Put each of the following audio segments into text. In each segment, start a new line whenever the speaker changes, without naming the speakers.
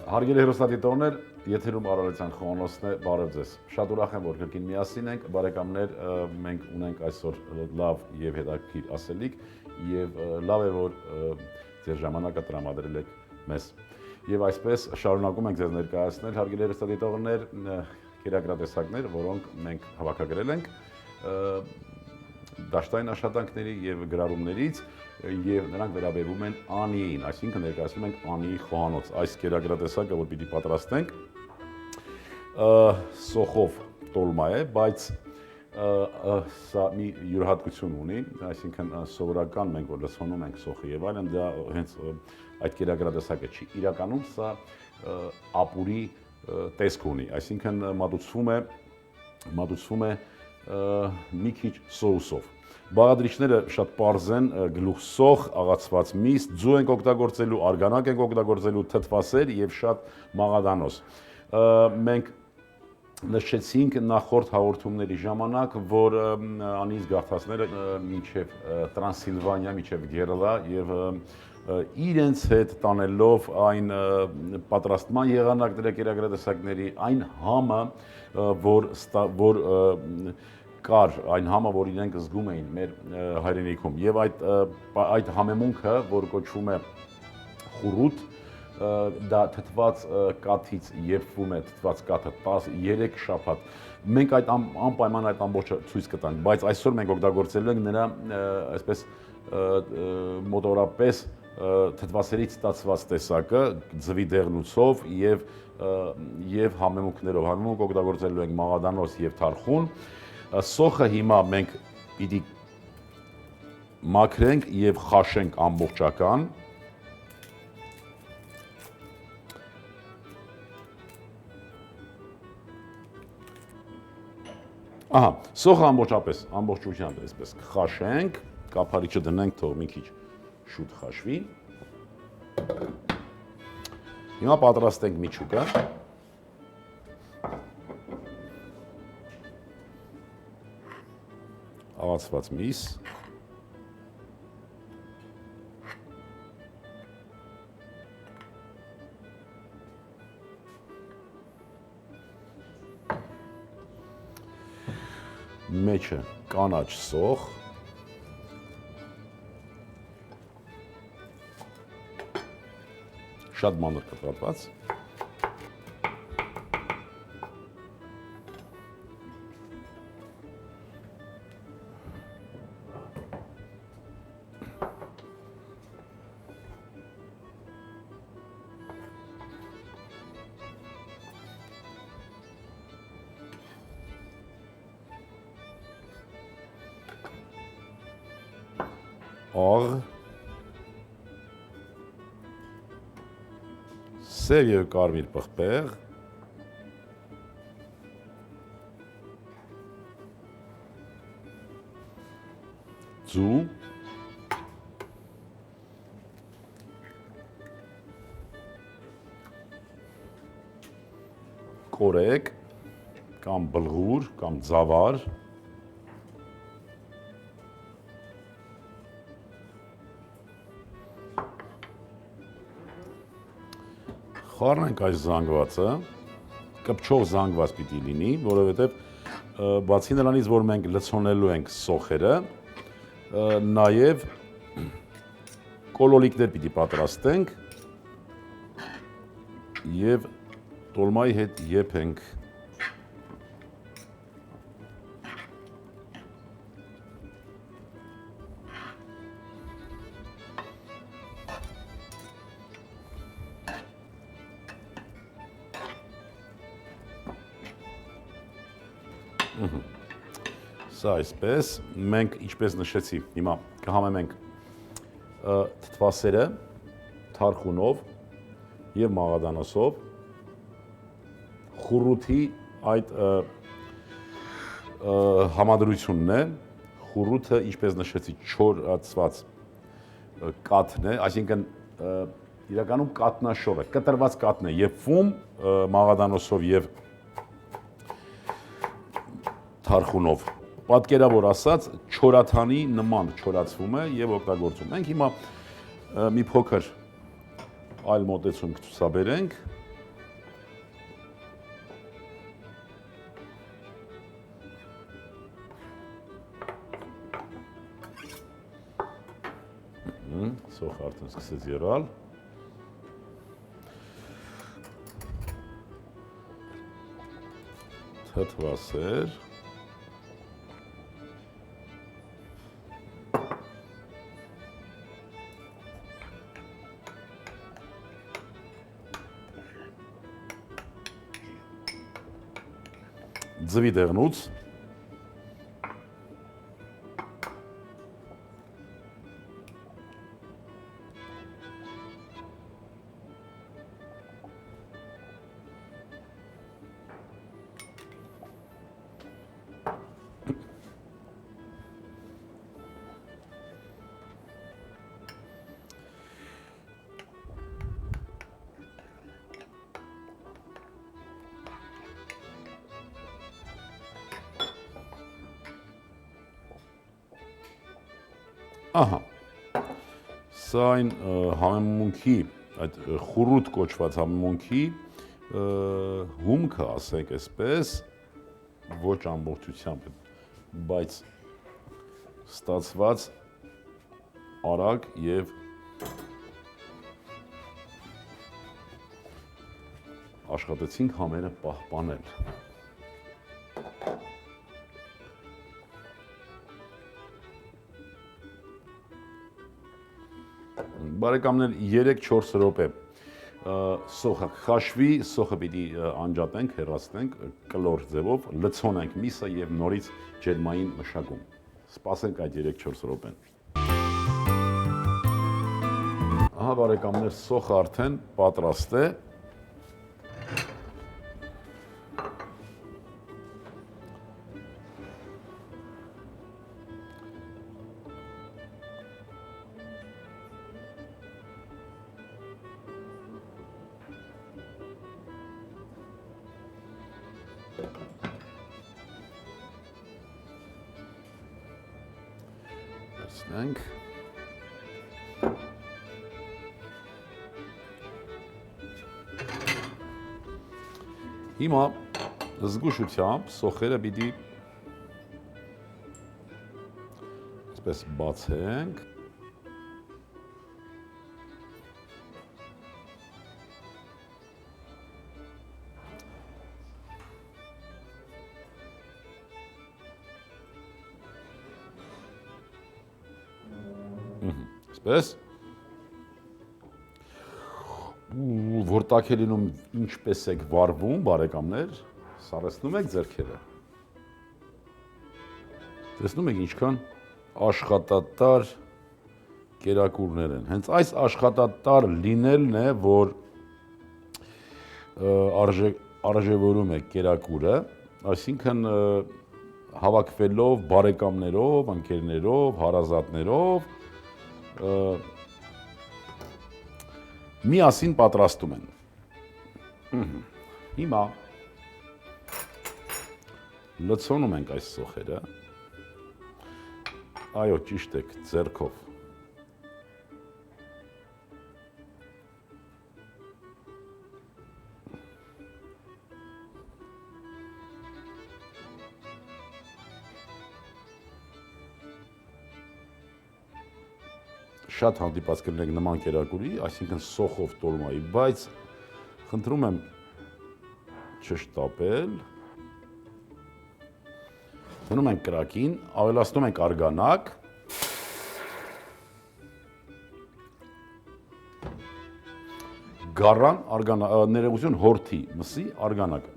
Հարգելի հեռուստադիտողներ, եթերում Արարատյան Խոհանոցն է, բարև ձեզ։ Շատ ուրախ եմ, որ կրկին միասին ենք, բարեկամներ, մենք ունենք այսօր լավ եւ հետաքրքիր ասելիք եւ լավ է, որ ձեր ժամանակը տրամադրել եք մեզ։ Եվ այսպես շարունակում ենք ձեզ ներկայացնել, հարգելի հեռուստադիտողներ, կերակրատեսակներ, որոնք մենք հավաքագրել ենք դաշտային աշխատանքների եւ գրառումներից եւ նրանք վերաբերվում են Անիին, այսինքն ներկայացնում ենք Անիի խոհանոց։ Այս կերակրատեսակը, որ պիտի պատրաստենք, սոխով տոլմա է, բայց սա մի յուրահատկություն ունի, այսինքն սովորական մենք որ լցոնում ենք սոխը եւ այլն, դա հենց այդ կերակրատեսակը չի։ Իրականում սա ապուրի տեսք ունի, այսինքն մատուցվում է մի քիչ սոուսով։ Բաղադրիչները շատ պարզ են, գլուխսոխ, աղացված միս, ձու ենք օգտագործելու, արգանակ ենք օգտագործելու, թթվասեր եւ շատ մաղադանոս։ Մենք նշեցինք նախորդ հաղորդումների ժամանակ, որ Անիի զգացածները մինչև Տրանսիլվանիա, մինչև Գերլա եւ իրենց հետ տանելով այն պատրաստման եղանակները կերակրատեսակների, այն համը, որ կար, այն համը, որ իրենք զգում էին մեր հայրենիքում եւ այդ համեմունքը, որ կոչվում է խուրուտ, դա թթված կաթից եփվում է, թթված կաթը 13 շաբաթ։ Մենք այդ անպայման այդ ամբողջը ցույց կտանք, բայց այսօր մենք օգտագործելու ենք նրա այսպես մոտորապես թթվասերից ստացված տեսակը ձվի դեղնուցով եւ համեմունքներով։ Համեմունք օգտագործելու ենք մաղադանոս եւ թարխուն։ Սոխը հիմա մենք պիտի մաքրենք եւ խաշենք ամբողջական։ Ահա, սոխը ամբողջությամբ այսպես խաշենք, կափարիչը դնենք, թող մի քիչ շուտ խաշվի։ Հիմա պատրաստենք միջուկը։ Աղացված միս։ Մեջը կանաչ սոխ։ Շատ մանր կտրատված։ Աղ, սև եւ կարմիր պղպեղ, ձու, կորեկ կամ բլղուր կամ ձավար, խառնենք այս զանգվածը, կպչող զանգված պիտի լինի, որովհետև բացի նրանից, որ մենք լցոնելու ենք սոխերը, նաև կոլոլիկներ պիտի պատրաստենք եւ տոլմայի հետ եփենք։ Սա այսպես, մենք ինչպես նշեցի, հիմա կհամեմենք թթվասերը թարխունով եւ մաղադանոսով, խուրութի այդ համադրությունն է, խուրութը ինչպես նշեցի չորացված կաթն է, այսինքն իրականում կատնաշոր է, կտրված կաթն է եփվում մաղադանոսով եւ թարխունով։ Պատկերավոր ասած, չորաթանի նման չորացվում է եւ օգտագործում։ Մենք հիմա մի փոքր այլ մոտեցում կցուցաբերենք, Սոխը արդեն սկսեց եռալ։ Թթվասեր։ Ձվի դեղնուց։ Ահա, սա այն համեմունքի, այդ խուրուտ կոչված համեմունքի հումքը, ասենք այսպես, ոչ ամբողջությամբ, բայց ստացված արագ և աշխատեցինք համերը պահպանել։ Բարեկամներ 3-4 րոպե սոխը քաշվի, սոխը պիտի անջատենք, հեռացնենք կլոր ձևով, լցոնենք միսը եւ նորից ջերմային մշակում։ Սպասենք այդ 3-4 րոպեն։ Ահա բարեկամներ, սոխը արդեն պատրաստ է։ Տեսնենք։ Հիմա զգուշությամբ սոխերը պիտի այսպես բացենք։ Այսպես, որ տաք է լինում ինչպես եք վարվում, բարեկամներ, սառեցնում եք ձեռքերը։ Տեսնում եք ինչքան աշխատատար կերակուրներ են։ Հենց այս աշխատատար լինելն է, որ արժևորում է կերակուրը, այսինքն հավաքվելով բարեկամներով, ընկերներով, հարազատներով, միասին պատրաստում են։ Հիմա լցոնում ենք այս սոխերը, այո, ճիշտ եք, ձեռքով։ Շատ հանդիպած կլինեք նման կերակուրի, այսինքն սոխով տոլմայի, բայց խնդրում եմ չշտապել, դնում ենք կրակին, ավելացնում ենք արգանակ, գարան, ներողություն հորթի, մսի, արգանակը։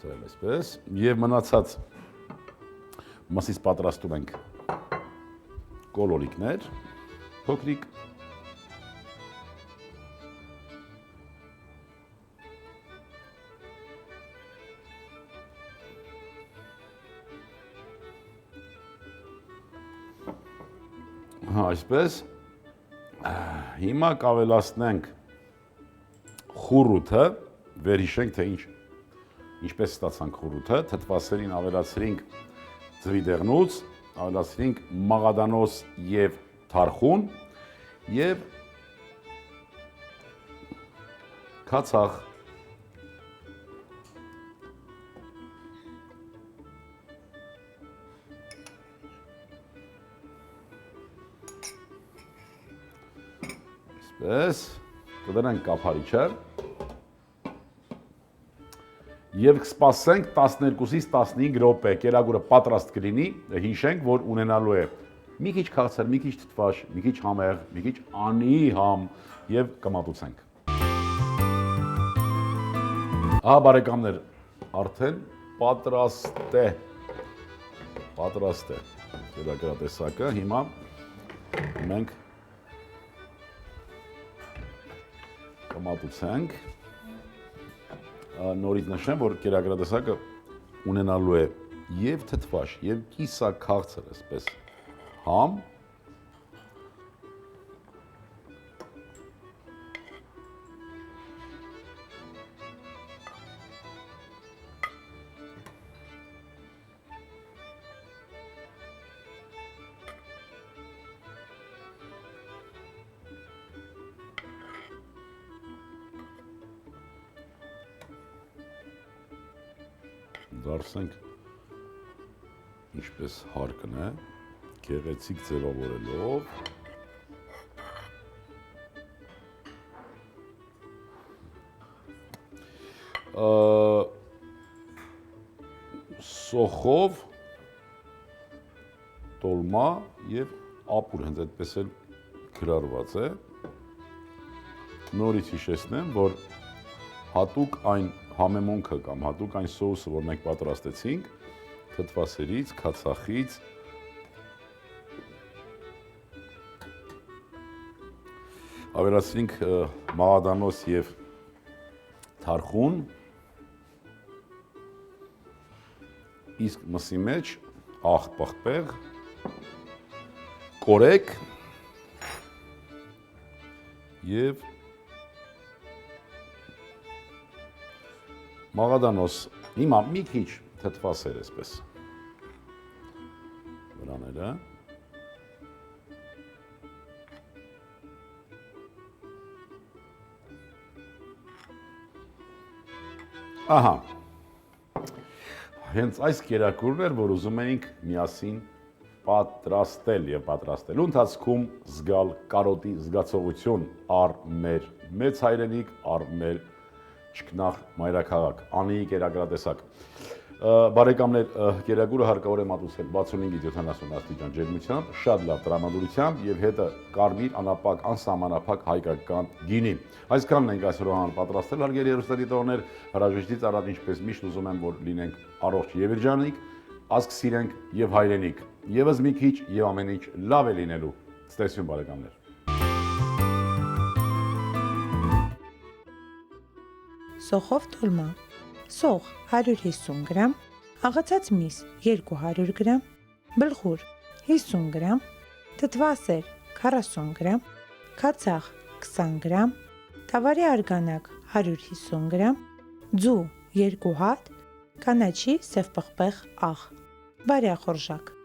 Սրել այսպես, և մնացած մսից պատրաստում ենք կոլորիկներ, փոքրիկ, այսպես, հիմա կավելացնենք խուրութը, վերհիշենք, թե ինչպես ստացանք խուրութը, թթվասերին ավելացրինք ձվի դեղնուց, ավելացրինք մաղադանոս և թարխուն և քացախ։ Պես, կդրանք կափարիչը և կսպասենք 12-ից 15 րոպե, կերակուրը պատրաստ կլինի, հիշենք, որ ունենալու է մի քիչ քաղցր, մի քիչ թթվաշ, մի քիչ համեղ, մի քիչ անի համ և կմատուցենք։ Ահա բարեկամներ, արդեն պատրաստ է կերակրատեսակը, հիմա մենք կմատուցենք, նորից նշեմ, որ կերակրատեսակը ունենալու է և թթվաշ, և կիսաքաղցր, այսպես համ, դարսենք ինչպես հարկն է, գեղեցիկ ձևավորելով, սոխով, տոլմա և ապուր, հենց այդպես էլ գրառված է, նորից հիշեցնեմ, որ հատուկ այն համեմունքը կամ հատուկ այն սոուսը, որ մենք պատրաստեցինք, թթվասերից, քացախից, ավելացրինք մաղադանոց և թարխուն, իսկ մսի մեջ աղ պղպեղ, կորեք և մաղադանոց, հիմա մի քիչ թթվասեր այսպես վրաները, ահա, հենց այս կերակուրն էր, որ ուզում էինք միասին պատրաստել և պատրաստելու ընթացքում զգալ կարոտի զգացողություն առ մեր մեծ հայրենիք, առ մեր չքնաղ մայրաքաղաք, Անիի կերակրատեսակ։ Բարեկամներ, կերակուրը հարկավոր է մատուցել 65-ից 70 աստիճան ջերմությամբ, շատ լավ տրամադրությամբ և հետը կարմիր, անապակ, անսահմանափակ հայկական գինի։ Այսքանն ենք այսօր պատրաստել, հարգելի հեռուստադիտողներ, հրաժեշտից առաջ ինչպես միշտ ուզում եմ, որ լինենք առողջ և երջանիկ, ազգ սիրենք և հայրենիք, ևս մի քիչ և ամեն ինչ լավ է լինելու։ Ցտեսություն բարեկամներ։
Սոխով տոլմա, սոխ 150 գրամ, աղացած միս 200 գրամ, բլխուր 50 գրամ, թթվասեր 40 գրամ, քացախ 20 գրամ, թավարի արգանակ 150 գրամ, ձու 2 հատ, կանաչի սև պղպեղ աղ, բարյախորժակ։